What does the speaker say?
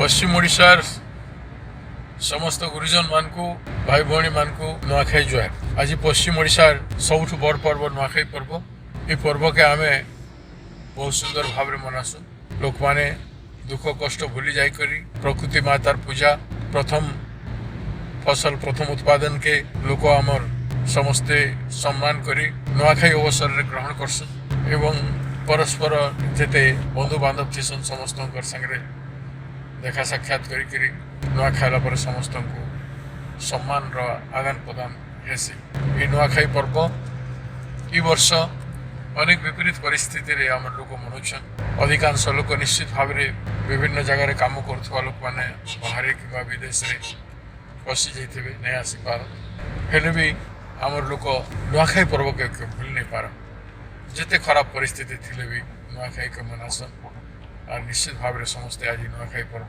पश्चिम ओडिशार समस्त गुरुजन मान को भाई भौणी मान को नुआखाई जुआर। आज पश्चिम ओडिशार सबुठ बड़ पर्व नुआखाई पर्व। ये पर्व के आम बहुत सुंदर भाव में मनासु। लोक माने दुख कष्ट भूली जाई करी प्रकृति मातार पूजा प्रथम फसल प्रथम उत्पादन के लोक आमर समस्ते सम्मान करी नुआखाई अवसर रे ग्रहण करसन एवं परस्पर जेते बंधु बांधव थीसन समस्त संगे देखा साक्षात करी नुआ खाइला पर समस्त को सम्मान रो आदान प्रदान हेसी। ये नुआखाई पर्व ई वर्ष अनेक विपरीत परिस्थिति रे आम लोक मनुछन। अधिकांश लोक निश्चित भाव में विभिन्न जगह काम करुवा लोक मैंने बाहर कि विदेश रे फसी जाइए नहीं आसी पार हेले भी आमर लोक नुआखाई पर्व के भूल नहीं पार। जिते खराब परिस्थिति थिले भी नुआखाई के मनासन और निश्चित भाव में समस्ते आज नुआखाई पर्व